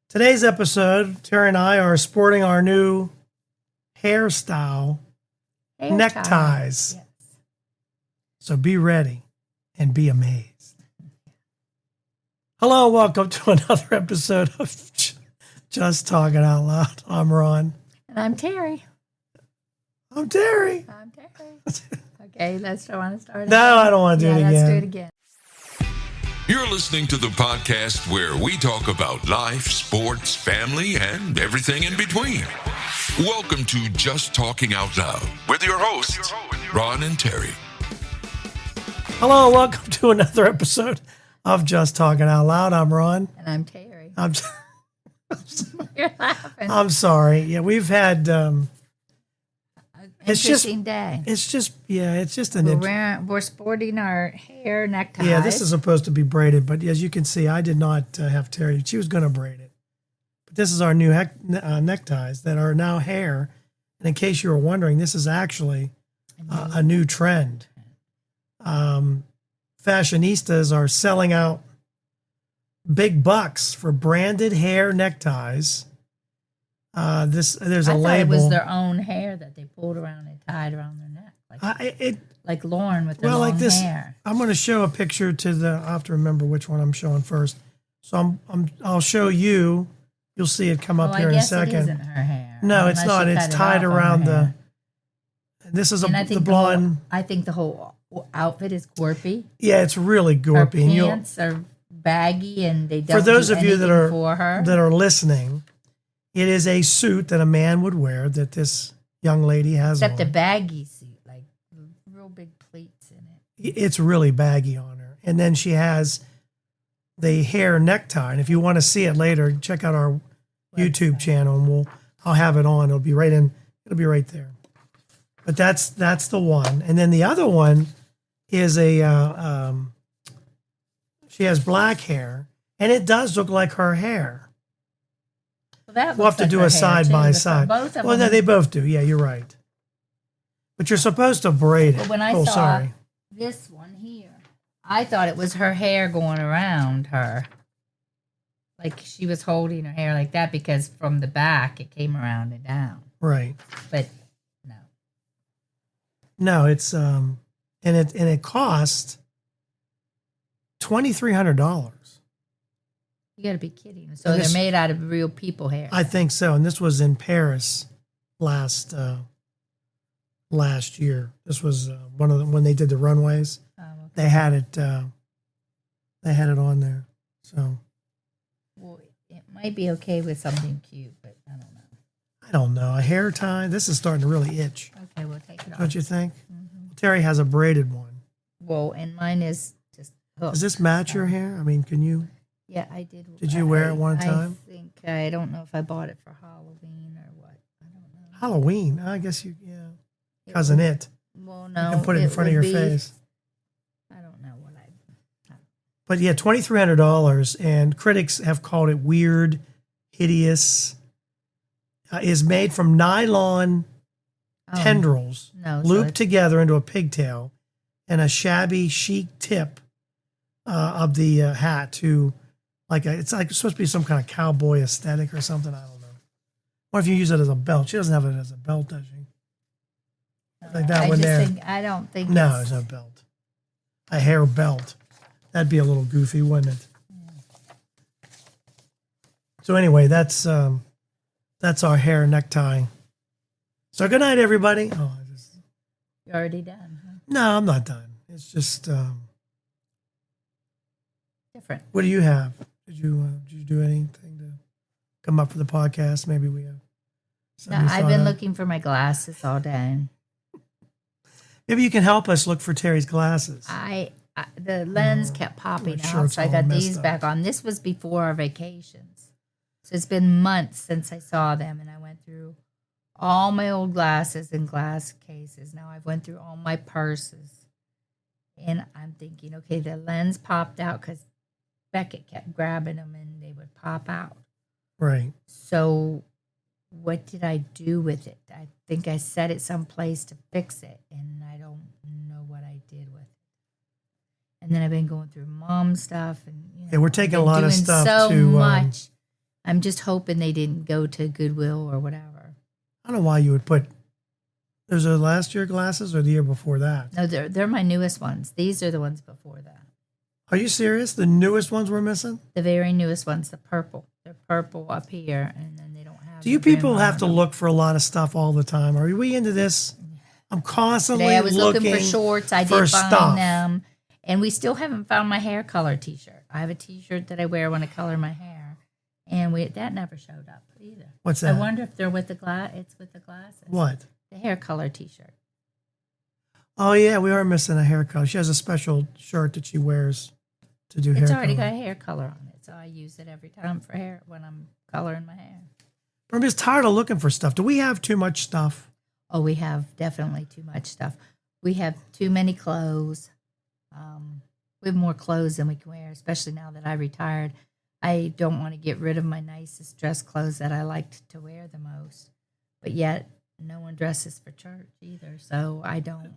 Today's episode, Terry and I are sporting our new hairstyle, neckties. Yes. So be ready and be amazed. Hello, welcome to another episode of Just Talking Out Loud. I'm Ron. And I'm Terry. I'm Terry. I'm Terry. Okay, let's want to start. No, I don't want to do it again. Let's do it again. You're listening to the podcast where we talk about life, sports, family, and everything in between. Welcome to Just Talking Out Loud with your hosts, Ron and Terry. Hello, welcome to another episode of Just Talking Out Loud. I'm Ron. And I'm Terry. You're laughing. I'm sorry. Yeah, we've had Interesting day. It's just We're sporting our hair neckties. Yeah, this is supposed to be braided, but as you can see, I did not have Terry. She was going to braid it. But this is our new neckties that are now hair. And in case you were wondering, this is actually a new trend. Fashionistas are selling out big bucks for branded hair neckties. There's a label. It was their own hair that they pulled around and tied around their neck, like Lauren with the long hair. I'm going to show a picture I'll have to remember which one I'm showing first. So I'll show you. You'll see it come up here in a second. It isn't her hair. No, it's not. It's tied around the. This is the blonde. I think the whole outfit is gorpy. Yeah, it's really gorpy. Her pants are baggy, and they don't. For those of you that are listening. It is a suit that a man would wear that this young lady has Except on. a baggy suit, like real big pleats in it. It's really baggy on her. And then she has the hair necktie. And if you want to see it later, check out our YouTube channel and I'll have it on. It'll be right there. But that's the one. And then the other one is she has black hair and it does look like her hair. We'll have to do a side by side. Well, no, they both do. Yeah, you're right. But you're supposed to braid it. But when I saw this one here, I thought it was her hair going around her. Like she was holding her hair like that because from the back it came around and down. Right. But no. No, it's and it cost $2,300. You got to be kidding. So they're made out of real people hair. I think so. And this was in Paris last year. This was one of when they did the runways. Oh, okay. They had it on there. So well, it might be okay with something cute, but I don't know. I don't know. A hair tie. This is starting to really itch. Okay, we'll take it off. Don't you think? Mm-hmm. Terry has a braided one. Well, and mine is just hooked. Does this match your hair? I mean, can you? Yeah, I did. Did you wear it one time? I don't know if I bought it for Halloween or what. I don't know. Halloween? I guess Cousin It. Well, no. You can put it in front of your face. I don't know what But yeah, $2,300, and critics have called it weird, hideous. Is made from nylon tendrils looped together into a pigtail and a shabby chic tip of the hat to it's supposed to be some kind of cowboy aesthetic or something. I don't know. What if you use it as a belt? She doesn't have it as a belt, does she? Like that one there. I don't think. No, it's not a belt. A hair belt. That'd be a little goofy, wouldn't it? Yeah. So anyway, that's our hair necktie. So good night, everybody. You're already done. Huh? No, I'm not done. It's just different. What do you have? Did you do anything to come up for the podcast? Maybe we have. No, I've been looking for my glasses all day. Maybe you can help us look for Terry's glasses. The lens kept popping out, so I got these back on. This was before our vacations. So it's been months since I saw them, and I went through all my old glasses in glass cases. Now I've went through all my purses. And I'm thinking, okay, the lens popped out because Beckett kept grabbing them and they would pop out. Right. So what did I do with it? I think I set it someplace to fix it, and I don't know what I did with it. And then I've been going through mom stuff, and we're taking a lot of stuff so much I'm just hoping they didn't go to Goodwill or whatever. I don't know why you would put. Those are last year glasses or the year before that? No, they're my newest ones. These are the ones before that. Are you serious? The newest ones we're missing? The very newest ones, the purple. They're purple up here, and then they don't have. Do you people have to look for a lot of stuff all the time? Are we into this? I'm constantly Today I was looking for shorts. I did find stuff. them, and we still haven't found my hair color T-shirt. I have a T-shirt that I wear when I color my hair, and that never showed up either. What's that? I wonder if they're with the glass. It's with the glasses. What? The hair color T-shirt. Oh yeah, we are missing a hair color. She has a special shirt that she wears to do hair. It's already color. got hair color on it, so I use it every time for hair when I'm coloring my hair. I'm just tired of looking for stuff. Do we have too much stuff? Oh, we have definitely too much stuff. We have too many clothes. We have more clothes than we can wear, especially now that I retired. I don't want to get rid of my nicest dress clothes that I liked to wear the most. But yet, no one dresses for church either, so I don't.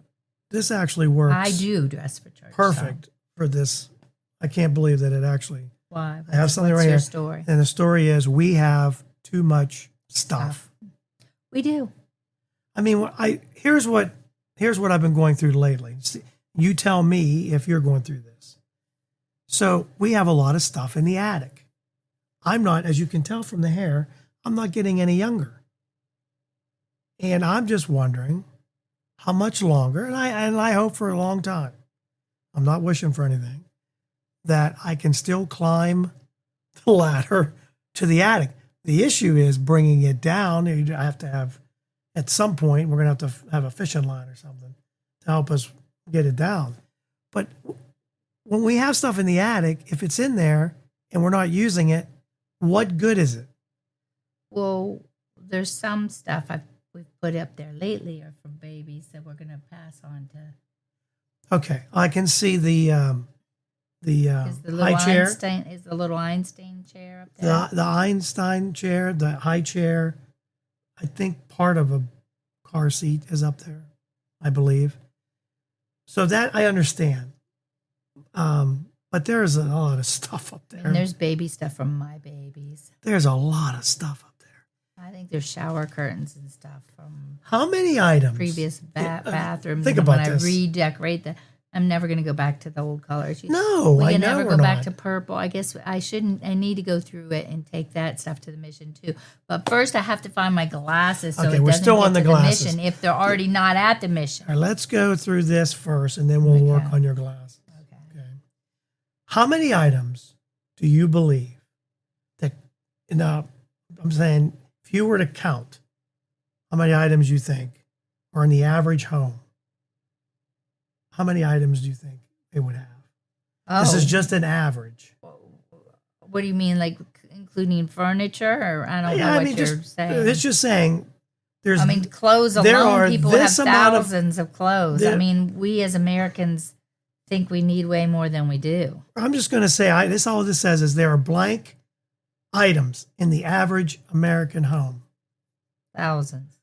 This actually works. I do dress for church. Perfect for this. I can't believe that it actually. Why? I have something What's right your here. Story? And the story is we have too much stuff. We do. I mean, here's what I've been going through lately. You tell me if you're going through this. So we have a lot of stuff in the attic. I'm not, as you can tell from the hair, I'm not getting any younger. And I'm just wondering how much longer, and I hope for a long time, I'm not wishing for anything, that I can still climb the ladder to the attic. The issue is bringing it down. I have to have, at some point, we're going to have a fishing line or something to help us get it down. But when we have stuff in the attic, if it's in there and we're not using it, what good is it? Well, there's some stuff we've put up there lately are from babies that we're going to pass on to. Okay, I can see the high chair. Is the little Einstein chair up there? The Einstein chair, the high chair. I think part of a car seat is up there, I believe. So that I understand. But there's a lot of stuff up there. And there's baby stuff from my babies. There's a lot of stuff up there. I think there's shower curtains and stuff from how many items? Previous bathrooms. Think and about when this. I redecorate them, I'm never going to go back to the old colors. No, I can know never we're go back not. to purple. I guess I shouldn't. I need to go through it and take that stuff to the mission too. But first, I have to find my glasses so Okay, it we're doesn't still get on the to glasses. mission if they're already not at the mission. All right, let's go through this first, and then we'll work on your glasses. Okay. How many items do you believe that? Now, I'm saying if you were to count how many items you think are in the average home, how many items do you think they would have? Oh, This is just an average. what do you mean, like including furniture? Or I don't know what you're saying. It's just saying. There's. I mean, clothes there are alone, people have this amount of- thousands of clothes. I mean, we as Americans think we need way more than we do. I'm just going to say all this says is there are blank items in the average American home. Thousands.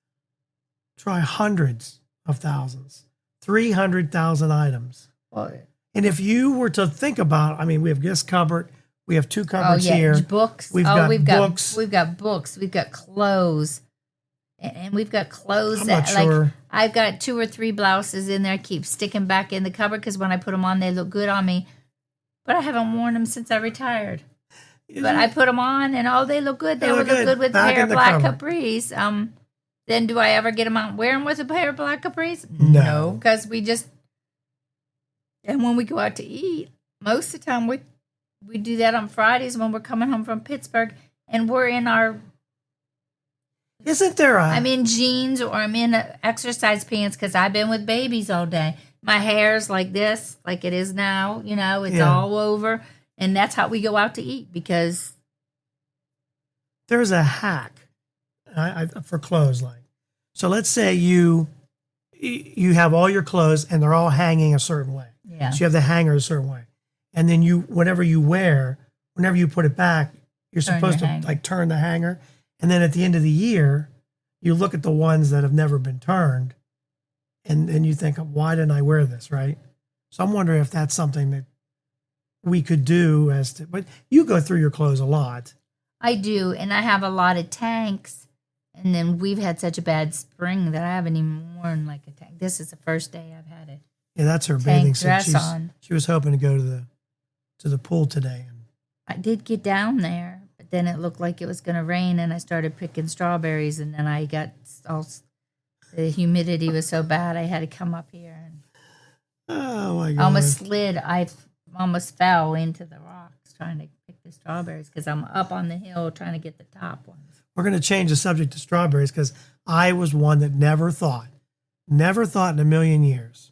Try hundreds of thousands, 300,000 items. Well, And if you were to think about, I mean, we have this cupboard, we have two cupboards here. Books. We've got books. books. We've got books. We've got clothes. And we've got clothes I'm that, not sure. like, I've got 2 or 3 blouses in there, I keep sticking back in the cupboard because when I put them on, they look good on me. But I haven't worn them since I retired. But I put them on, and they look good. They would look good with a Back pair in of the black cupboard. capris. Then do I ever get them out and wear them with a pair of black capris? No. Because and when we go out to eat, most of the time we do that on Fridays when we're coming home from Pittsburgh, and we're in our, Isn't there a... I'm in jeans or I'm in exercise pants because I've been with babies all day. My hair's like this, like it is now, it's all over. And that's how we go out to eat because there's a hack for clothes. So let's say you have all your clothes and they're all hanging a certain way. Yeah. So you have the hanger a certain way. And then whatever you wear, whenever you put it back, you're supposed to turn the hanger. And then at the end of the year, you look at the ones that have never been turned and you think, why didn't I wear this, right? So I'm wondering if that's something that we could do but you go through your clothes a lot. I do, and I have a lot of tanks. And then we've had such a bad spring that I haven't even worn like a tank. This is the first day I've had it. Yeah, that's her bathing suit. Dress on. She was hoping to go to the pool today. I did get down there, but then it looked like it was going to rain, and I started picking strawberries, and then I got all the humidity was so bad I had to come up here. And oh my God! I almost slid. I almost fell into the rocks trying to pick the strawberries because I'm up on the hill trying to get the top ones. We're going to change the subject to strawberries because I was one that never thought in a million years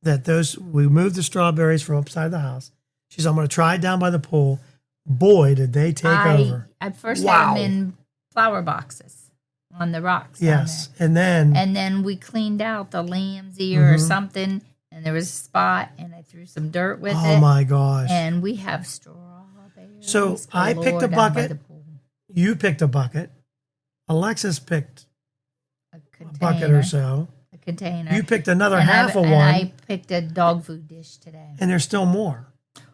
that we moved the strawberries from upside the house. She's, I'm going to try it down by the pool. Boy, did they take over. I first had them in flower boxes on the rocks. Yes. And then we cleaned out the lamb's ear or something, and there was a spot, and I threw some dirt with it. Oh my gosh. And we have strawberries. So I picked a bucket. You picked a bucket. Alexis picked a bucket or so. A container. You picked another half of one. And I picked a dog food dish today. And there's still more.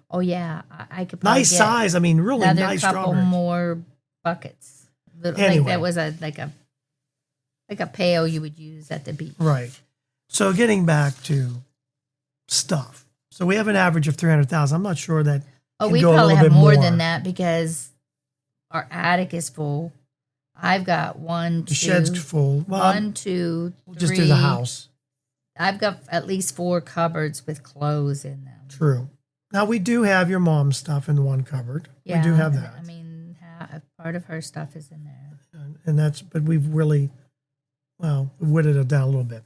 Oh, yeah. I could probably nice size. I mean, really nice strawberries. Another couple more buckets. Anyway. Like that was like a pail you would use at the beach. Right. So getting back to stuff. So we have an average of 300,000. I'm not sure that. Oh, we probably have more than that because our attic is full. I've got the shed's full. Well, 1, 2, 3. We'll just do the house. I've got at least 4 cupboards with clothes in them. True. Now, we do have your mom's stuff in one cupboard. Yeah, we do have that. I mean, part of her stuff is in there. But we've really, whittled it down a little bit.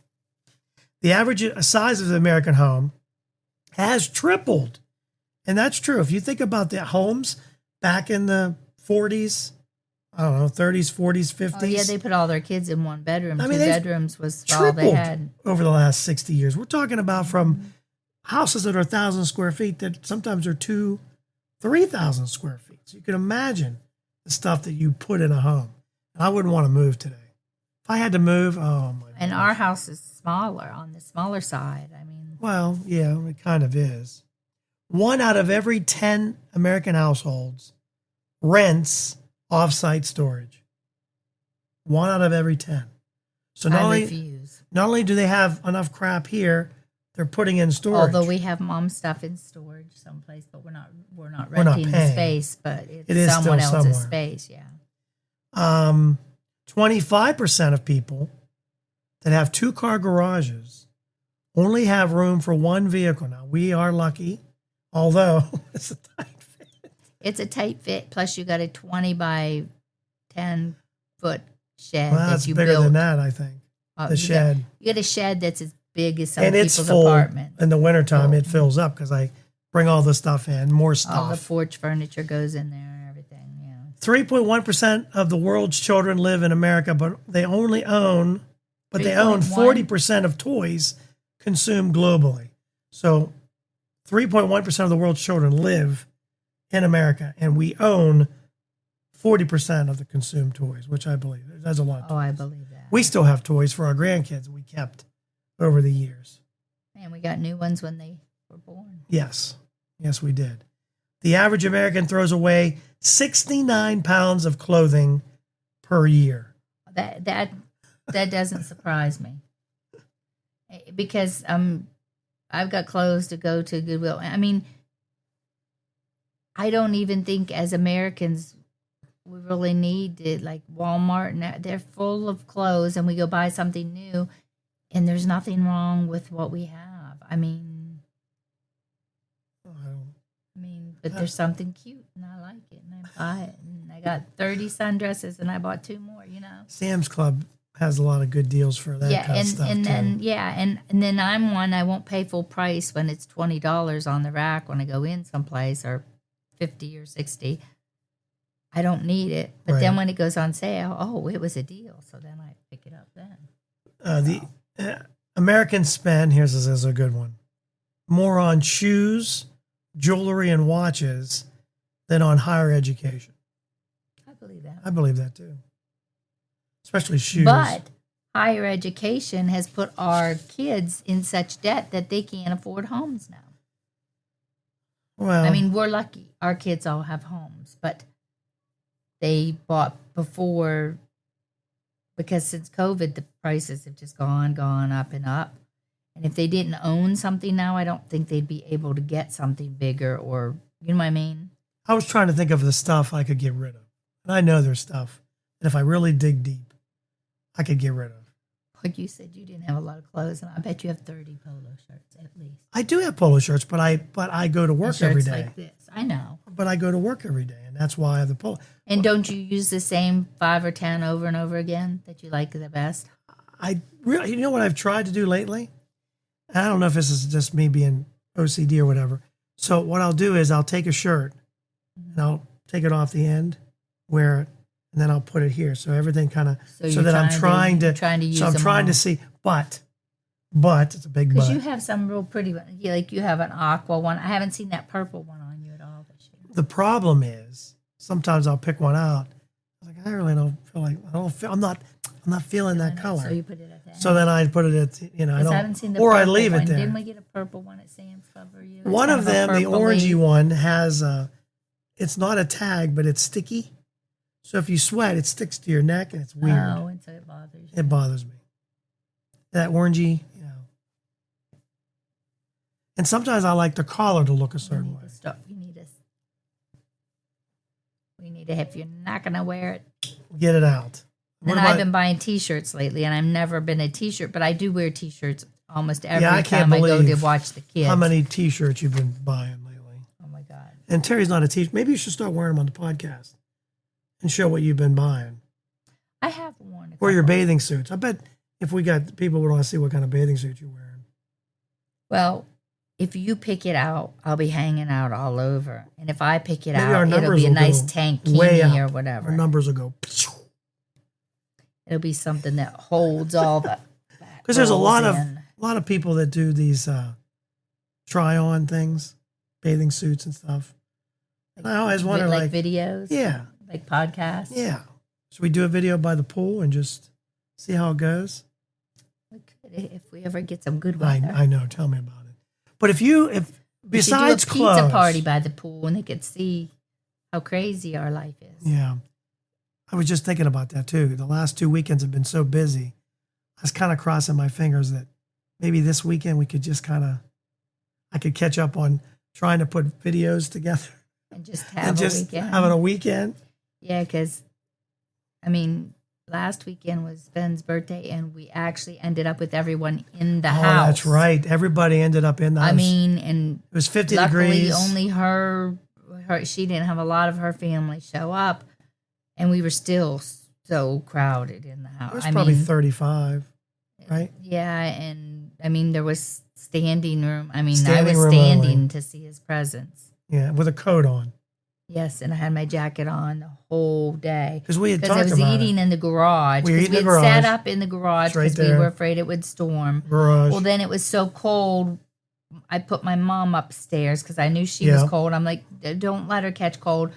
The average size of the American home has tripled. And that's true. If you think about the homes back in the 40s, I don't know, 30s, 40s, 50s. Oh, yeah, they put all their kids in one bedroom. I mean, 2 bedrooms was all they had. Over the last 60 years. We're talking about from houses that are 1,000 square feet that sometimes are 2,000, 3,000 square feet. So you can imagine the stuff that you put in a home. And I wouldn't want to move today. If I had to move, oh my God. And our house is smaller, on the smaller side. I mean. Well, yeah, it kind of is. 1 out of every 10 American households rents off-site storage. 1 out of every 10. So not only do they have enough crap here, they're putting in storage. Although we have mom's stuff in storage someplace, but we're not renting the space, but it is someone else's space. Yeah. 25% of people that have 2-car garages only have room for 1 vehicle. Now we are lucky, although it's a tight fit. It's a tight fit. Plus, you got a 20 by 10 foot shed that's that you bigger built. than that, I think. The shed. You got a shed that's as big as some and people's it's full. Apartment. In the wintertime, it fills up because I bring all the stuff in, more stuff. All the porch furniture goes in there and everything. Yeah. 3.1% of the world's children live in America, but they own 40% of toys consumed globally. So 3.1% of the world's children live in America, and we own 40% of the consumed toys, which I believe. That's a lot of toys. Oh, I believe that. We still have toys for our grandkids we kept over the years. And we got new ones when they were born. Yes. Yes, we did. The average American throws away 69 pounds of clothing per year. That doesn't surprise me. Because I've got clothes to go to Goodwill. I mean, I don't even think as Americans we really need it. Like Walmart, and they're full of clothes, and we go buy something new, and there's nothing wrong with what we have. I mean, but there's something cute, and I like it, and I buy it. And I got 30 sundresses, and I bought 2 more. Sam's Club has a lot of good deals for that kind of stuff and too. And then I'm one, I won't pay full price when it's $20 on the rack when I go in someplace, or $50 or $60. I don't need it, but then when it goes on sale, it was a deal, so then I pick it up then. The Americans spend, here's a good one, more on shoes, jewelry, and watches than on higher education. I believe that. I believe that too. Especially shoes. But higher education has put our kids in such debt that they can't afford homes now. Well, I mean, we're lucky. Our kids all have homes, but they bought before, because since COVID, the prices have just gone up and up. And if they didn't own something now, I don't think they'd be able to get something bigger, or, you know what I mean? I was trying to think of the stuff I could get rid of. And I know there's stuff that if I really dig deep, I could get rid of. Like you said, you didn't have a lot of clothes, and I bet you have 30 polo shirts at least. I do have polo shirts, but I go to work every day. Like this, I know. But I go to work every day, and that's why I have the polo. And don't you use the same 5 or 10 over and over again that you like the best? I really, you know what I've tried to do lately? And I don't know if this is just me being OCD or whatever. So what I'll do is I'll take a shirt and I'll take it off the end, wear it, and then I'll put it here. So everything kind of, so that I'm trying to use so I'm them trying all. to see, but it's a big Because but. you have some real pretty ones. Yeah, like you have an aqua one. I haven't seen that purple one on you at all this year. The problem is sometimes I'll pick one out. Like, I really don't feel like, I'm not feeling that color. So you put it at the end. So then I put it at, I don't, haven't seen the or I purple leave one. it there. Didn't we get a purple one at Sam's Club for you? It's One kind of a them, the orangey purpley- one, has it's not a tag, but it's sticky. So if you sweat, it sticks to your neck, and it's weird. Oh, and so it bothers you. It bothers me. That orangey, And sometimes I like the collar to look a certain way. We need to, if you're not going to wear it. Get it out. And I've been buying T-shirts lately, and I've never been a T-shirt, but I do wear T-shirts almost every time I go to watch the kids. How many T-shirts you've been buying lately? Oh, my God. And Terry's not a T-shirt. Maybe you should start wearing them on the podcast and show what you've been buying. I have worn Or your bathing suits. I bet if we got people would want to see what kind of bathing suits you're wearing. Well, if you pick it out, I'll be hanging out all over. And if I pick it Maybe our out, it'll numbers be a will nice go tankini or whatever. Our numbers will go. It'll be something that holds all the. Because there's a lot of people that do these try-on things, bathing suits and stuff. And I always wonder, like videos, yeah, like podcasts, yeah. Should we do a video by the pool and just see how it goes? We could, if we ever get some good weather. I know. Tell me about it. But if besides we should do a clothes, pizza party by the pool, and they could see how crazy our life is. yeah. I was just thinking about that too. The last 2 weekends have been so busy. I was kind of crossing my fingers that maybe this weekend we could just I could catch up on trying to put videos together and just have a weekend. Having a weekend. Yeah, because last weekend was Ben's birthday, and we actually ended up with everyone in the house. That's right. Everybody ended up in the house. And it was 50 luckily degrees. Only her, she didn't have a lot of her family show up, and we were still so crowded in the house. It was probably 35, right? Yeah, and there was standing room. I was Standing room standing only. to see his presence. Yeah, with a coat on. Yes, and I had my jacket on the whole day. Because we had talked about I was eating in the garage. We had set up in the garage because we were afraid it would storm. Garage. Well, then it was so cold, I put my mom upstairs because I knew she was cold. I'm like, don't let her catch cold.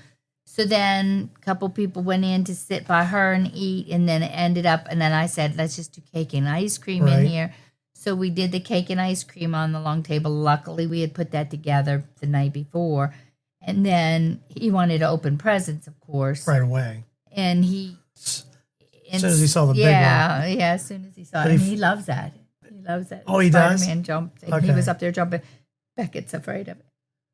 So then a couple people went in to sit by her and eat, and then it ended up, and then I said, let's just do cake and ice cream in here. So we did the cake and ice cream on the long table. Luckily, we had put that together the night before. And then he wanted to open presents, of course. Right away. And as soon as he saw the big one. Yeah, as soon as he saw it. And he loves that. He loves that. Oh, he does? Spider-Man jump thing. Okay. He was up there jumping. Beckett's afraid of it.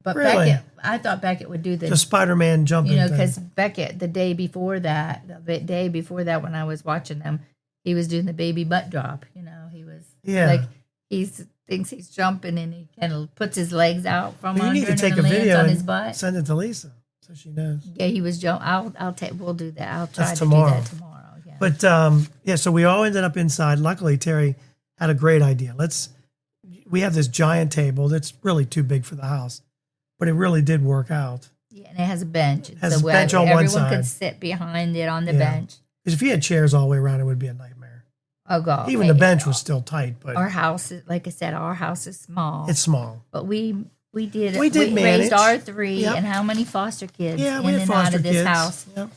But Really? Beckett, I thought Beckett would do The this. Spider-Man jumping thing. Because Beckett, the day before that, when I was watching them, he was doing the baby butt drop. He was like, thinks he's jumping, and he kind of puts his legs out from Well, under you need to and take a lands video on his and butt. send it to Lisa so she knows. Yeah, he was jumping. We'll do that. I'll try That's to tomorrow. do that tomorrow. Yeah. But so we all ended up inside. Luckily, Terry had a great idea. We have this giant table that's really too big for the house, but it really did work out. Yeah, and it has a bench. Has a bench on one side. Everyone could sit behind it on the bench. Because if you had chairs all the way around, it would be a nightmare. Oh, God. Even the bench was still tight, but Our house is, like I said, our house is small. it's small. But we did We did manage. raised our 3 Yep. and how many foster kids Yeah, in we had and out foster of this kids. house. Yep.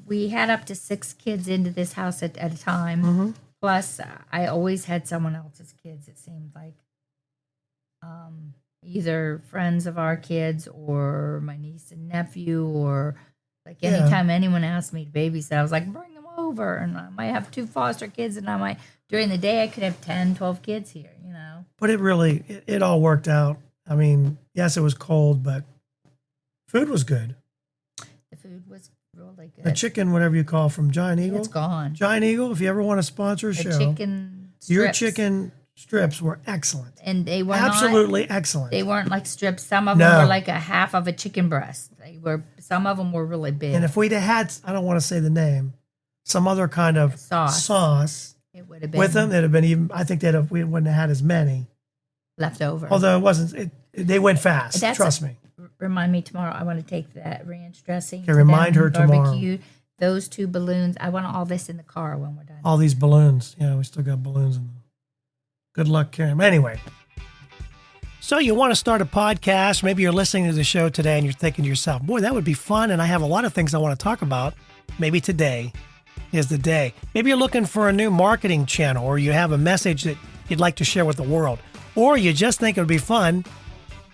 We had up to 6 kids into this house at a time. Mm-hmm. Plus, I always had someone else's kids, it seemed like. Either friends of our kids or my niece and nephew or Like anytime anyone asked me to babysit, I was like, bring them over. And I might have 2 foster kids, and during the day, I could have 10, 12 kids here, you know. But it all worked out. I mean, yes, it was cold, but food was good. The food was really good. The chicken, whatever you call from Giant Eagle. It's gone. Giant Eagle, if you ever want to sponsor a show. Chicken strips. Your chicken strips were excellent. And they were absolutely excellent. They weren't like strips. Some of them were like a half of a chicken breast. Some of them were really big. And if we'd have had, I don't want to say the name, some other kind of sauce it would have been with them, it'd have been even, I think we wouldn't have had as many. Left over. Although it wasn't, they went fast. Trust me. Remind me tomorrow. I want to take that ranch dressing. Okay, remind her tomorrow. Barbecue, those 2 balloons. I want all this in the car when we're done. All these balloons. Yeah, we still got balloons in them. Good luck carrying them. Anyway. So you want to start a podcast. Maybe you're listening to the show today and you're thinking to yourself, boy, that would be fun. And I have a lot of things I want to talk about. Maybe today is the day. Maybe you're looking for a new marketing channel, or you have a message that you'd like to share with the world. Or you just think it would be fun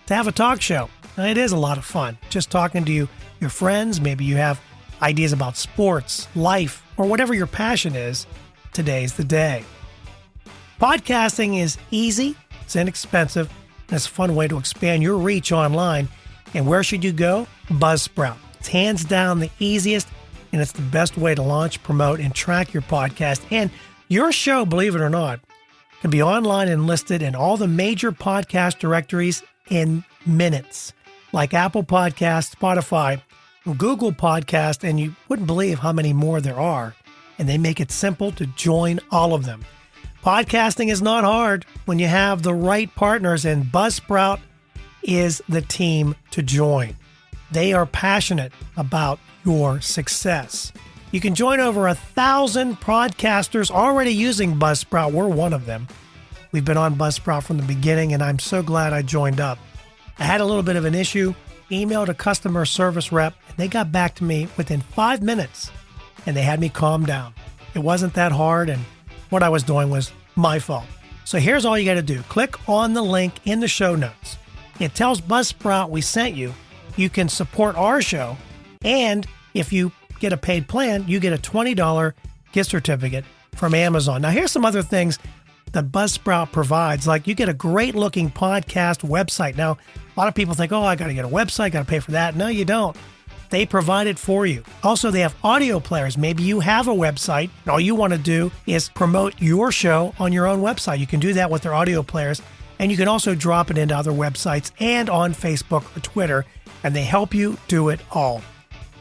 to have a talk show. Now, it is a lot of fun just talking to your friends. Maybe you have ideas about sports, life, or whatever your passion is. Today's the day. Podcasting is easy, it's inexpensive, and it's a fun way to expand your reach online. And where should you go? Buzzsprout. It's hands down the easiest, and it's the best way to launch, promote, and track your podcast. And your show, believe it or not, can be online and listed in all the major podcast directories in minutes, like Apple Podcasts, Spotify, Google Podcasts, and you wouldn't believe how many more there are. And they make it simple to join all of them. Podcasting is not hard when you have the right partners, and Buzzsprout is the team to join. They are passionate about your success. You can join over 1,000 podcasters already using Buzzsprout. We're one of them. We've been on Buzzsprout from the beginning, and I'm so glad I joined up. I had a little bit of an issue, emailed a customer service rep, and they got back to me within 5 minutes, and they had me calm down. It wasn't that hard, and what I was doing was my fault. So here's all you got to do. Click on the link in the show notes. It tells Buzzsprout we sent you. You can support our show, and if you get a paid plan, you get a $20 gift certificate from Amazon. Now, here's some other things that Buzzsprout provides. Like, you get a great looking podcast website. Now, a lot of people think, oh, I got to get a website, got to pay for that. No, you don't. They provide it for you. Also, they have audio players. Maybe you have a website, and all you want to do is promote your show on your own website. You can do that with their audio players, and you can also drop it into other websites and on Facebook or Twitter, and they help you do it all.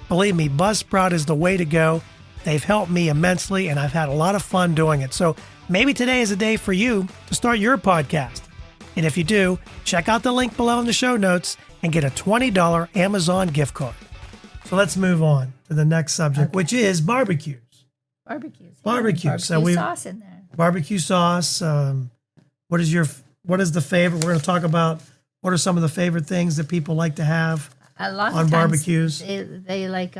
Believe me, Buzzsprout is the way to go. They've helped me immensely, and I've had a lot of fun doing it. So maybe today is a day for you to start your podcast. And if you do, check out the link below in the show notes and get a $20 Amazon gift card. So let's move on to the next subject, which is barbecues. Barbecues. Barbecue. So we sauce in there. Barbecue sauce. What is the favorite? We're going to talk about what are some of the favorite things that people like to have on barbecues. They like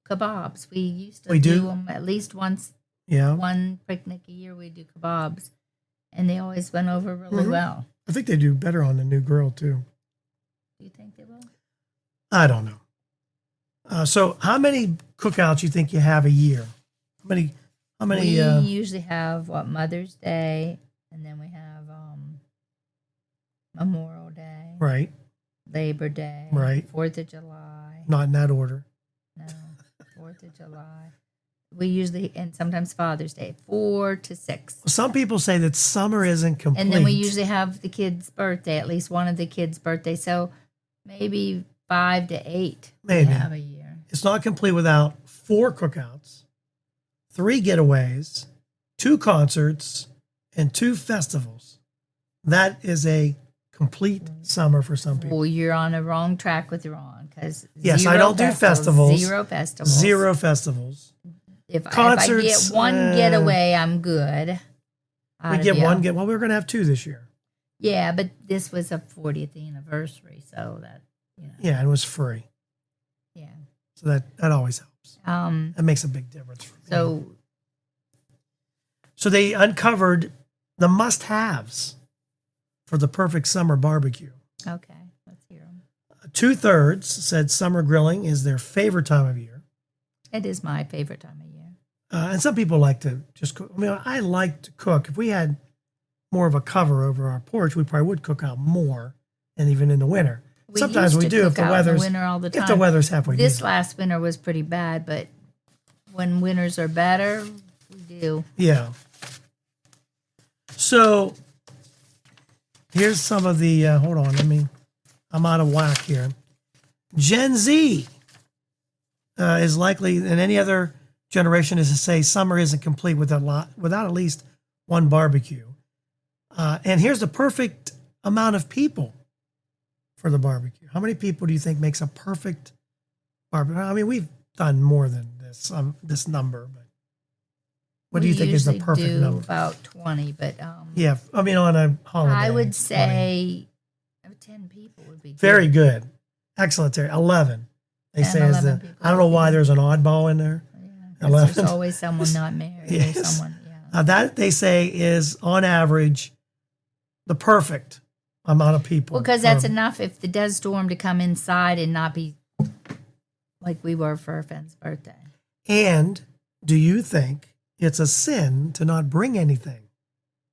kebabs. We used to do them at least once. Yeah. One picnic a year we do kebabs, and they always went over really well. I think they do better on the new grill too. Do you think they will? I don't know. So how many cookouts you think you have a year? How many? We usually have Mother's Day, and then we have Memorial Day, right? Labor Day, right? 4th of July. Not in that order. No, 4th of July. We usually, and sometimes Father's Day, 4 to 6. Some people say that summer isn't complete. And then we usually have the kid's birthday, at least one of the kids' birthday. So maybe 5 to 8 maybe we have a year. It's not complete without 4 cookouts, 3 getaways, 2 concerts, and 2 festivals. That is a complete summer for some people. Well, you're on the wrong track with Ron, because yes, I don't do festivals. 0 festivals. 0 festivals. If I get one getaway, I'm good. We get one get. Well, we were going to have 2 this year. Yeah, but this was a 40th anniversary, so that Yeah, it was free. Yeah. So that always helps. That makes a big difference for me. So they uncovered the must-haves for the perfect summer barbecue. Okay, let's hear them. 2/3 said summer grilling is their favorite time of year. It is my favorite time of year. And some people like to just cook. I mean, I like to cook. If we had more of a cover over our porch, we probably would cook out more, and even in the winter. Sometimes we do if the weather's winter all the time. If the weather's halfway decent. This last winter was pretty bad, but when winters are better, we do. Yeah. So here's some of the. Hold on, I'm out of whack here. Gen Z is likely than any other generation is to say summer isn't complete without at least one barbecue. And here's the perfect amount of people for the barbecue. How many people do you think makes a perfect barbecue? I mean, we've done more than this number, but what do you think is the perfect number? About 20, but yeah, I mean on a holiday. I would say 10 people would be very good. Excellent, Terry. 11. They say is the. I don't know why there's an oddball in there. Yeah, 11. There's always someone not married. Yes. Or someone, yeah. That they say is on average the perfect amount of people. Well, because that's enough if it does storm to come inside and not be like we were for our friend's birthday. And do you think it's a sin to not bring anything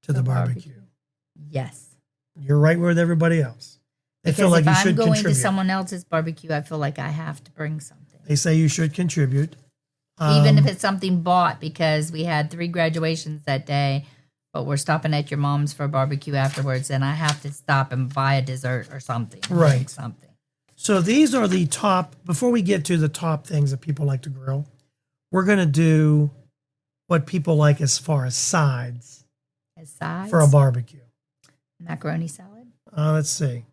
to the barbecue? Yes. You're right with everybody else. They feel like you should contribute. If I'm going to someone else's barbecue, I feel like I have to bring something. They say you should contribute. Even if it's something bought because we had 3 graduations that day, but we're stopping at your mom's for a barbecue afterwards, and I have to stop and buy a dessert or something. Right. Something. So these are the top, before we get to the top things that people like to grill, we're going to do what people like as far as sides. As sides? For a barbecue. Macaroni salad? Let's see.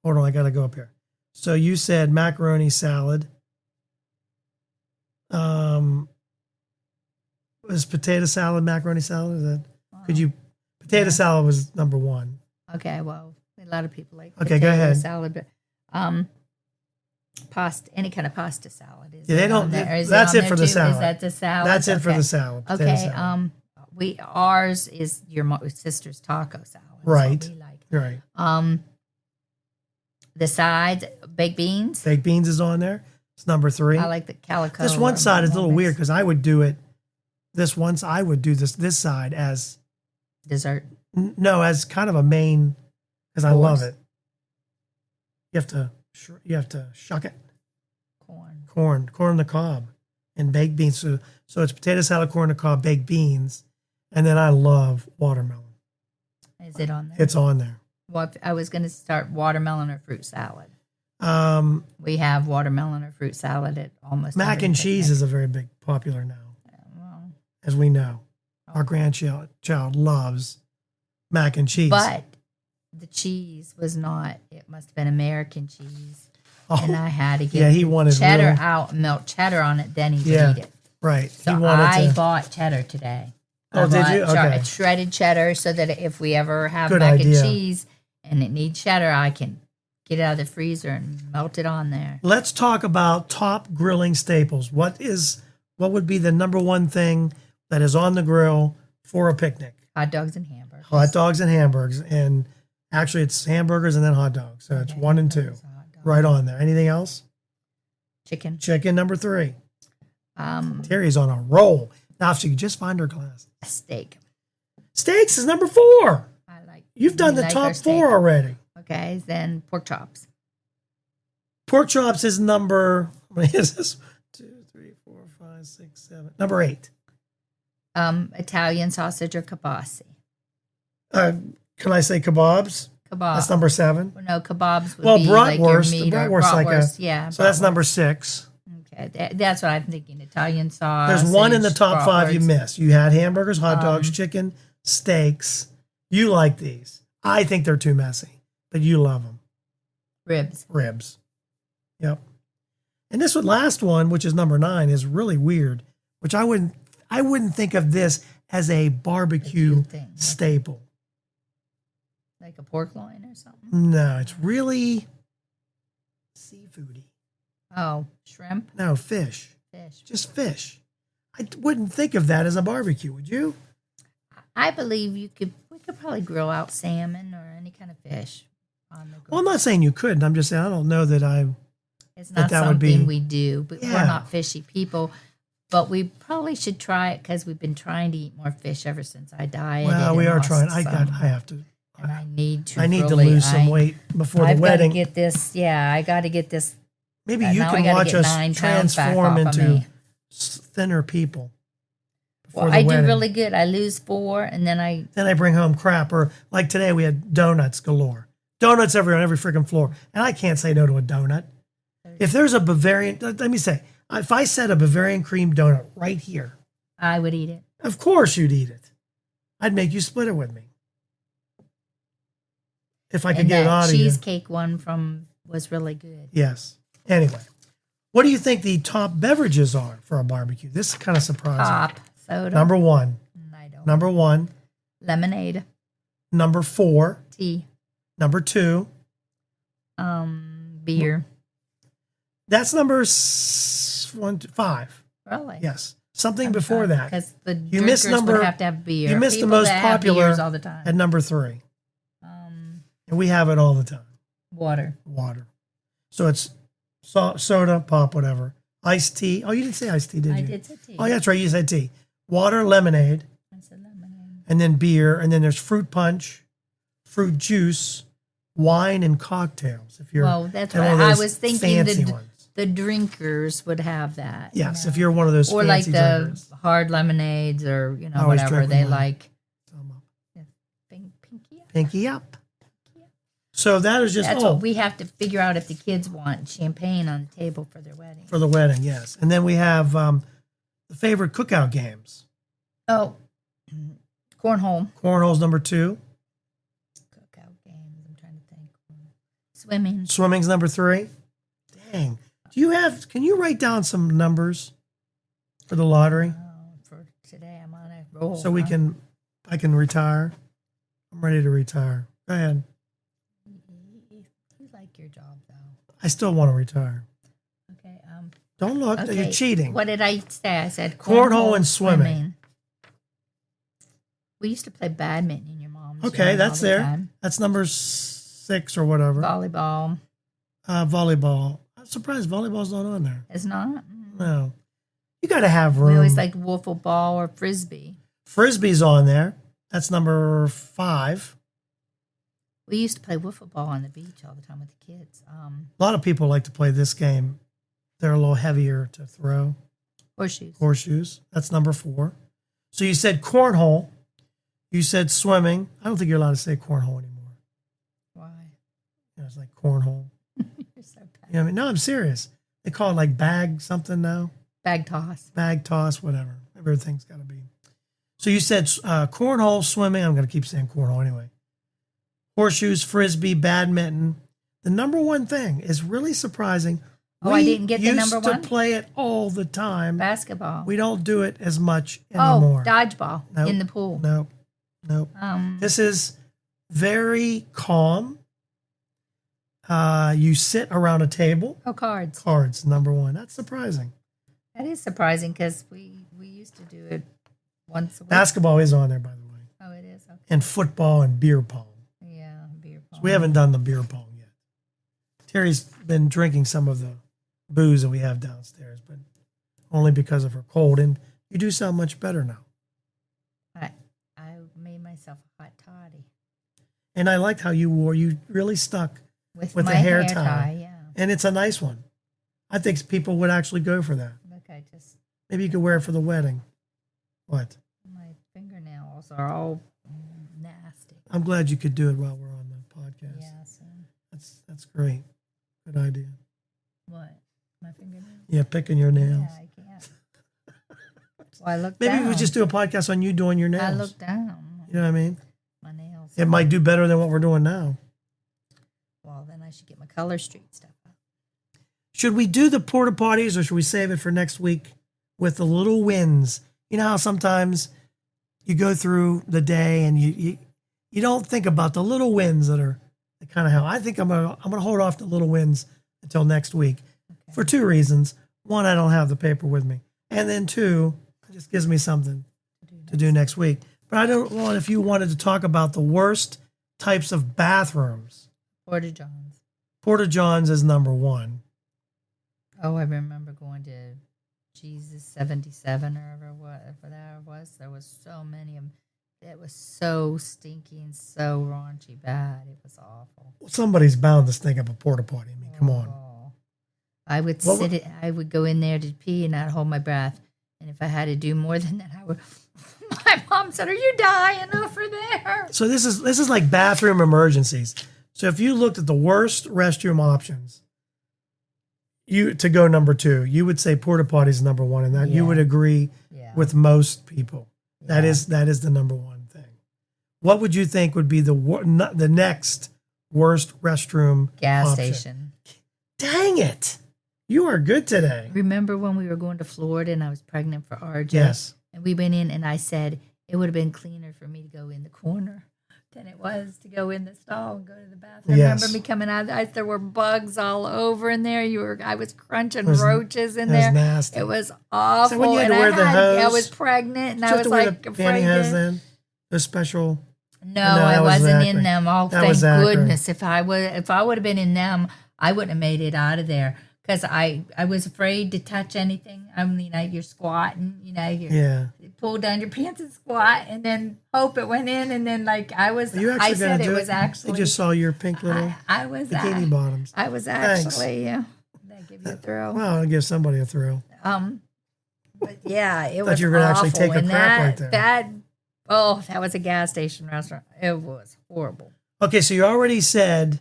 Hold on, I got to go up here. So you said macaroni salad. Was potato salad macaroni salad? Is that? Potato salad was number 1. Okay, well, a lot of people like potato go ahead. salad, but pasta, any kind of pasta salad is. Yeah, they don't. That's it for the salad. Is that the salad? That's it for the salad. Okay. Salad. Ours is your sister's taco salad. Right. So we like. Right. The sides, baked beans. Baked beans is on there. It's number 3. I like the calico. This one side is a little weird because I would do it. I would do this side as dessert. No, as kind of a main because I love it. You have to shuck it. Corn on the cob, and baked beans. So it's potato salad, corn on the cob, baked beans, and then I love watermelon. Is it on there? It's on there. Well, I was going to start watermelon or fruit salad. We have watermelon or fruit salad at almost. Mac and cheese is a very big popular now. As we know, our grandchild loves mac and cheese. But the cheese was not, it must have been American cheese. Oh, and I had to get he wanted cheddar out, melt cheddar on it, then he would eat it. Right. So I bought cheddar today. Oh, did you? Okay. Shredded cheddar so that if we ever have mac and cheese and it needs cheddar, I can get it out of the freezer and melt it on there. Let's talk about top grilling staples. What would be the number 1 thing that is on the grill for a picnic? Hot dogs and hamburgers. Hot dogs and hamburgers. And actually it's hamburgers and then hot dogs. So it's 1 and 2 right on there. Anything else? Chicken number 3. Terry's on a roll. Now if she could just find her glasses. A steak. Steaks is number 4. You've done the top 4 already. Okay, then pork chops. Pork chops is number, what is this? 2, 3, 4, 5, 6, 7. Number 8. Italian sausage or kibasi. Can I say kebabs? Kebab. That's number 7. No, kebabs would be like your meat or bratwurst. So that's number 6. Okay, that's what I'm thinking. Italian sauce. There's one in the top 5 you missed. You had hamburgers, hot dogs, chicken, steaks. You like these. I think they're too messy, but you love them. Ribs. Yep. And this last one, which is number 9, is really weird, which I wouldn't think of this as a barbecue staple. Like a pork loin or something? No, it's really seafoody. Oh, shrimp? No, fish. Just fish. I wouldn't think of that as a barbecue, would you? I believe we could probably grill out salmon or any kind of fish on the grill. Well, I'm not saying you couldn't. I'm just saying I don't know that it's not something we do, but we're not fishy people. But we probably should try it because we've been trying to eat more fish ever since I dieted. Well, we and are lost trying. some. I have to. And I need to. I need really, to lose some weight before the I've wedding. got to get this. Yeah, I got to get this. Maybe you now I can gotta watch get us 9 pounds back transform off of into me. thinner people. Well, I do really good. I lose 4, and then I bring home crap. Or like today, we had donuts galore. Donuts everywhere on every freaking floor, and I can't say no to a donut. If there's a Bavarian, let me say, if I said a Bavarian cream donut right here, I would eat it. of course you'd eat it. I'd make you split it with me. If I could And get it that out of you. cheesecake one was really good. Yes. Anyway, what do you think the top beverages are for a barbecue? This is kind of surprising. Pop, soda. Number 1. I don't. Number 1. Lemonade. Number 4. Tea. Number 2. Beer. That's number 5. Really? Yes. Something before that. Because the You missed drinkers number. would have to have beer. You missed People the most that have popular beers all the time. at number 3. And we have it all the time. Water. Water. So it's soda, pop, whatever. Iced tea. Oh, you didn't say iced tea, did you? I did say tea. Oh, yeah, that's right. You said tea. Water, lemonade, I said lemonade. and then beer. And then there's fruit punch, fruit juice, wine, and cocktails. If you're Well, that's one right. of I those was thinking fancy ones. the drinkers would have that. Yes, if you're one of those or like fancy the drinkers. hard lemonades or I always whatever drink they with mine. like. Pinky. Pinky up. So that is just That's what we have to figure out if the kids want champagne on the table for their wedding. for the wedding, yes. And then we have the favorite cookout games. Oh, cornhole. Cornhole's number 2. Cookout games. I'm trying to think. Swimming. Swimming's number 3. Dang. Can you write down some numbers for the lottery For today, I'm on a roll. so I can retire? I'm ready to retire. Go ahead. You like your job though. I still want to retire. Okay. Don't look. Okay. You're cheating. What did I say? I said Cornhole and swimming. We used to play badminton in your mom's. Okay, yard that's all the there. time. That's number 6 or whatever. Volleyball. Volleyball. I'm surprised volleyball's not on there. It's not. No. You got to have room. We always liked wiffle ball or frisbee. Frisbee's on there. That's number 5. We used to play wiffle ball on the beach all the time with the kids. A lot of people like to play this game. They're a little heavier to throw. Horseshoes. Horseshoes. That's number 4. So you said cornhole. You said swimming. I don't think you're allowed to say cornhole anymore. Why? It's like cornhole. You're so bad. You know what I mean? No, I'm serious. They call it like bag something now. Bag toss. Bag toss, whatever. Everything's got to be. So you said cornhole, swimming. I'm going to keep saying cornhole anyway. Horseshoes, frisbee, badminton. The number 1 thing is really surprising. Oh, I didn't get the number 1? We used to play it all the time. Basketball. We don't do it as much anymore. Oh, dodgeball Nope. in the pool. Nope. This is very calm. You sit around a table. Oh, cards. Cards, number 1. That's surprising. That is surprising because we used to do it once a week. Basketball is on there, by the way. Oh, it is? Okay. And football and beer pong. Yeah, beer pong. So we haven't done the beer pong yet. Terry's been drinking some of the booze that we have downstairs, but only because of her cold. And you do sound much better now. I made myself a hot toddy. And I liked how you really stuck with my the hair tie. tie. Yeah. And it's a nice one. I think people would actually go for that. Look, Maybe you could wear it for the wedding. What? my fingernails are all nasty. I'm glad you could do it while we're on the podcast. Yeah, so That's great. Good idea. what? My fingernails? Yeah, picking your nails. Yeah, I can't. Well, I look Maybe down. we just do a podcast on you doing your nails. I look down. You know what I mean? My nails. It might do better than what we're doing now. Well, then I should get my Color Street stuff out. Should we do the porta-potties or should we save it for next week with the little wins? You know how sometimes you go through the day and you don't think about the little wins that kind of help. I think I'm gonna hold off the little wins until next week for 2 reasons. 1, I don't have the paper with me. And then 2, it just gives me something to do next week. But I don't want if you wanted to talk about the worst types of bathrooms. Porta Johns. Porta Johns is number 1. Oh, I remember going to Jesus, 77 or whatever that was. There was so many of them. It was so stinky and so raunchy bad. It was awful. Well, somebody's bound to stink up a porta potty. I mean, come on. I would I would go in there to pee and I'd hold my breath. And if I had to do more than that, I would. My mom said, "Are you dying over there?" So this is like bathroom emergencies. So if you looked at the worst restroom options, to go number 2, you would say porta potties is number 1, and that you would agree with most people. That is the number 1 thing. What would you think would be the next worst restroom gas option? station? Dang it. You are good today. Remember when we were going to Florida and I was pregnant for RJ? Yes. And we went in and I said it would have been cleaner for me to go in the corner than it was to go in the stall and go to the bathroom. Yes. Remember me coming out? There were bugs all over in there. I was crunching roaches in there. It was nasty. It was awful. So when you had to wear the hose, I was pregnant and I was like afraid pantyhose then? The special. No, I wasn't in them. Oh, thank goodness! If I would have been in them, I wouldn't have made it out of there because I was afraid to touch anything. I mean, you're squatting, you pull down your pants and squat, and then hope it went in, and then I said it was actually. I just saw your pink little bikini bottoms. I was actually that give you a thrill. Well, I'll give somebody a thrill. But yeah, it was. You were going to actually take a crap right there. That was a gas station restaurant. It was horrible. Okay, so you already said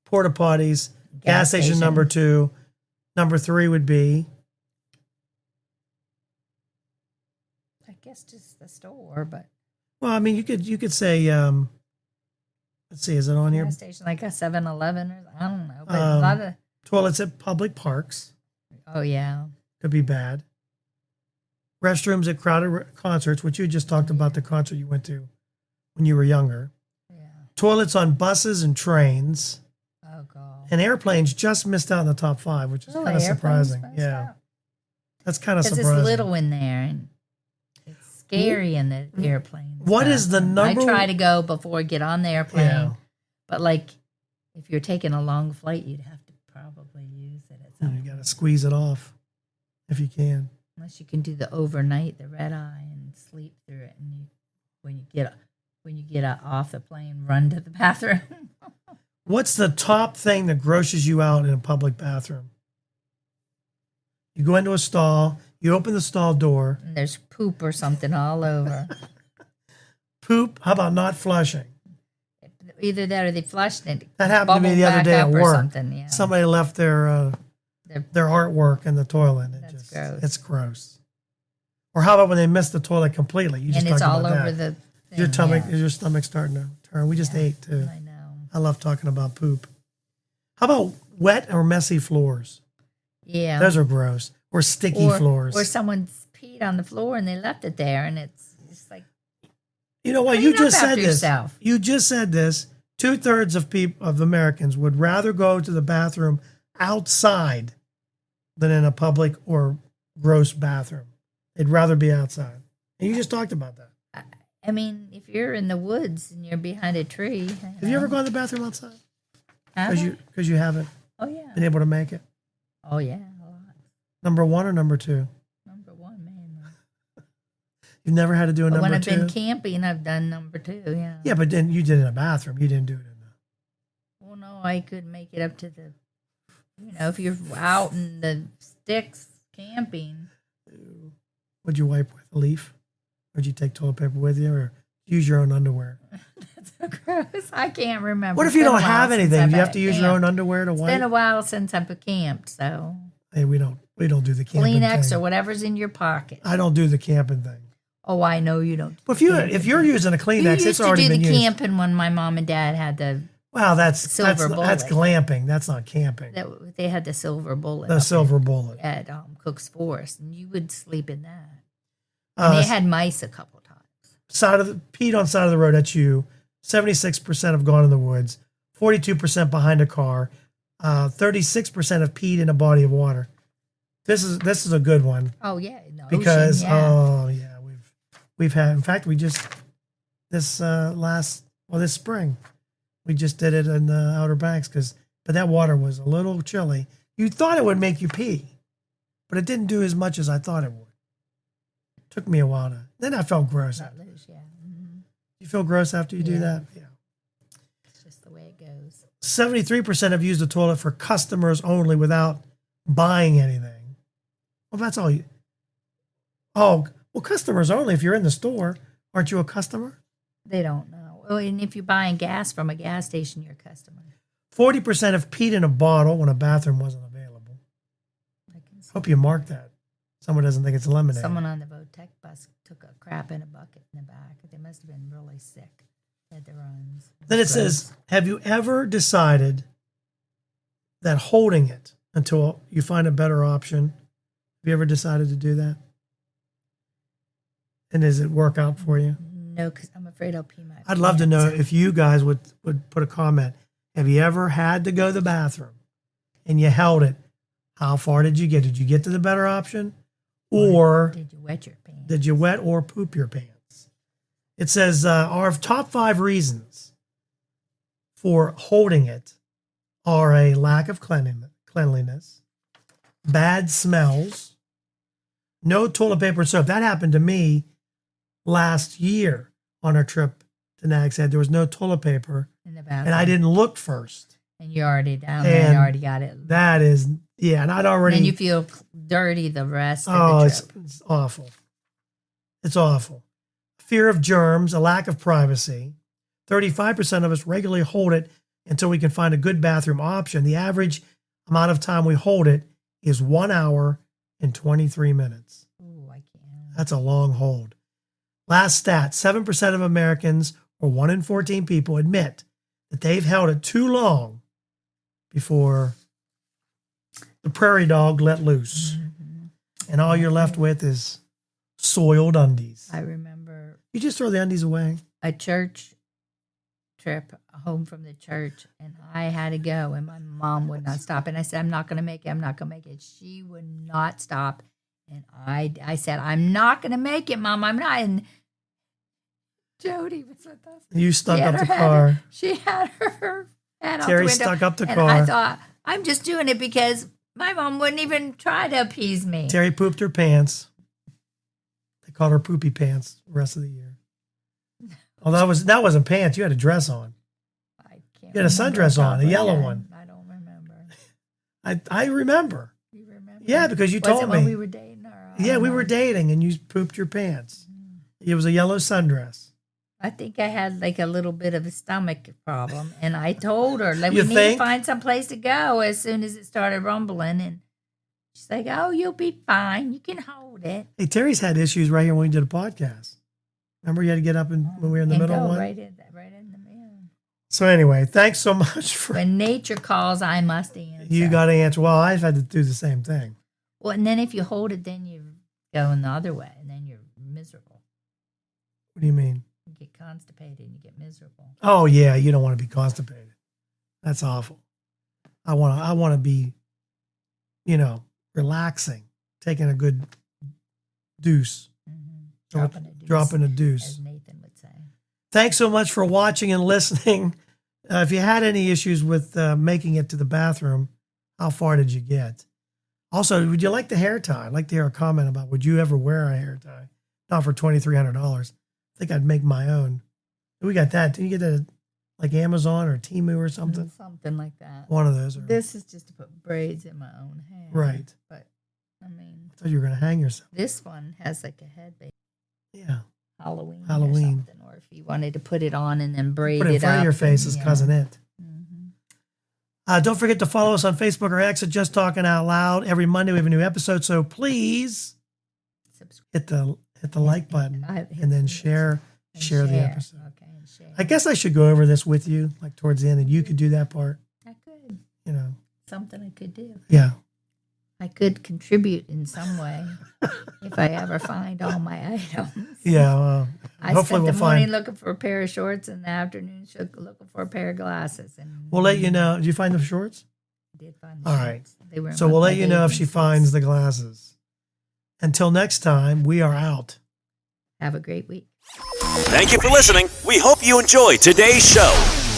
porta potties, gas station number 2. Number 3 would be? I guess just the store, but. Well, I mean, you could say, let's see, is it on here? Gas station, like a 7-Eleven, or I don't know. But a lot of. Toilets at public parks. Oh, yeah. Could be bad. Restrooms at crowded concerts, which you just talked about the concert you went to when you were younger. Yeah. Toilets on buses and trains. Oh, God. And airplanes just missed out in the top 5, which is kind of surprising. Yeah. That's kind of surprising. Because it's little in there and it's scary in the airplane. What is the number? I try to go before I get on the airplane. Yeah. But if you're taking a long flight, you'd have to probably use it at some point. You got to squeeze it off if you can. Unless you can do the overnight, the red eye, and sleep through it, and when you get off the plane, run to the bathroom. What's the top thing that grosses you out in a public bathroom? You go into a stall, you open the stall door. And there's poop or something all over. Poop? How about not flushing? Either that or they flushed it. That happened to me the other day at work. Yeah. Somebody left their artwork in the toilet. That's gross. It's gross. Or how about when they miss the toilet completely? You just and it's all over that. the thing. Is your stomach starting to turn? We just ate too. I know. I love talking about poop. How about wet or messy floors? Yeah. Those are gross. Or sticky floors. Or someone's peed on the floor and they left it there and it's just like. You know what? You just said this. Yourself. You just said this. 2/3 of Americans would rather go to the bathroom outside than in a public or gross bathroom. They'd rather be outside. And you just talked about that. I mean, if you're in the woods and you're behind a tree. Have you ever gone to the bathroom outside? Because you haven't been yeah. able to make it? Oh, yeah, a lot. Number 1 or number 2? Number 1, man. You've never had to do a number 2? When I've been camping, I've done number 2, yeah. Yeah, but then you did it in a bathroom. You didn't do it in a... Well, no, I could make it up to the, if you're out in the sticks camping. Would you wipe with a leaf? Or did you take toilet paper with you or use your own underwear? That's so gross. I can't remember. What if you don't have anything? Do you have to use your own underwear to wipe? It's been a while since I've camped, so. Hey, we don't do the camping thing. Kleenex or whatever's in your pocket. I don't do the camping thing. Oh, I know you don't. Well, if you're using a Kleenex, it's already been used. You used to do the camping when my mom and dad had the silver bullet. That's glamping. That's not camping. They had the silver bullet. The silver bullet. At Cook's Forest, and you would sleep in that. And they had mice a couple times. Peed on side of the road, that's you. 76% have gone in the woods. 42% behind a car. 36% have peed in a body of water. This is a good one. Oh yeah, in the because ocean, yeah. We've had. In fact, we just this spring we just did it in the Outer Banks but that water was a little chilly. You thought it would make you pee, but it didn't do as much as I thought it would. Took me a while to. Then I felt gross. Not loose, yeah. Mm-hmm. You feel gross after you do that? Yeah. It's just the way it goes. 73% have used the toilet for customers only without buying anything. Well, that's all you. Oh, well, customers only. If you're in the store, aren't you a customer? They don't know. Oh, and if you're buying gas from a gas station, you're a customer. 40% have peed in a bottle when a bathroom wasn't available. I can see. Hope you mark that. Someone doesn't think it's lemonade. Someone on the Votech bus took a crap in a bucket in the back. They must have been really sick. They had their runs. Then it says, have you ever decided that holding it until you find a better option? Have you ever decided to do that? And does it work out for you? No, because I'm afraid I'll pee my I'd love to know if you guys would put a comment. Have you ever had to go to the bathroom and you held it? How far did you get? Did you get to the better option? Or did you wet your pants? Did you wet or poop your pants? It says our top 5 reasons for holding it are a lack of cleanliness, bad smells, no toilet paper and soap. That happened to me last year on our trip to Nags Head. There was no toilet paper in the bathroom, and I didn't look first. And you're already down there. And you already got it. That is, yeah, and I'd already. And you feel dirty the rest of the trip. It's awful. It's awful. Fear of germs, a lack of privacy. 35% of us regularly hold it until we can find a good bathroom option. The average amount of time we hold it is 1 hour and 23 minutes. Ooh, I can't. That's a long hold. Last stat, 7% of Americans, or 1 in 14 people, admit that they've held it too long before the prairie dog let loose. Mm-hmm. And all you're left with is soiled undies. I remember. You just throw the undies away. A church trip home from the church, and I had to go, and my mom would not stop. And I said, I'm not going to make it. I'm not going to make it. She would not stop. And I said, I'm not going to make it, Mom. I'm not. And Jody was with us. You stuck up the car. She had her head out Terry the window. stuck up the and car. I thought, I'm just doing it because my mom wouldn't even try to appease me. Terry pooped her pants. They called her poopy pants the rest of the year. Oh, that wasn't pants. You had a dress on. You had a sundress on, a yellow one. I don't remember. I remember. You remember? Yeah, because you told me. Was it when we were dating? Yeah, we were dating, and you pooped your pants. It was a yellow sundress. I think I had like a little bit of a stomach problem, and I told her like You we need think? to find some place to go as soon as it started rumbling, and she's like, "Oh, you'll be fine. You can hold it." Hey, Terry's had issues right here when we did a podcast. Remember, you had to get up when we were in the middle one. Right in the middle. So anyway, thanks so much for. When nature calls, I must answer. You got to answer. Well, I've had to do the same thing. Well, and then if you hold it, then you're going the other way, and then you're miserable. What do you mean? You get constipated and you get miserable. Oh yeah, you don't want to be constipated. That's awful. I want to be, relaxing, taking a good deuce. Mm-hmm. Dropping a deuce. As Nathan would say. Thanks so much for watching and listening. If you had any issues with making it to the bathroom, how far did you get? Also, would you like the hair tie? I'd like to hear a comment about would you ever wear a hair tie? Not for $2,300. I think I'd make my own. We got that. Did you get that like Amazon or Temu or something? Something like that. One of those. This is just to put braids in my own hair. Right. But, I thought you were going to hang yourself. This one has like a headband. Yeah. Halloween. Or something. Or if you wanted to put it on and then braid it up. Put it in front of your face as Cousin It. Mm-hmm. Don't forget to follow us on Facebook or X at Just Talking Out Loud. Every Monday we have a new episode, so please hit the like button and then share the episode. Okay, and share. I guess I should go over this with you, like towards the end, and you could do that part. I could. Something I could do. Yeah. I could contribute in some way if I ever find all my items. Yeah. I spent the morning looking for a pair of shorts and the afternoon looking for a pair of glasses. And we'll let you know. Did you find the shorts? I did find the all shorts. Right. They were so we'll let you know if she finds the glasses. Until next time, we are out. Have a great week. Thank you for listening. We hope you enjoyed today's show.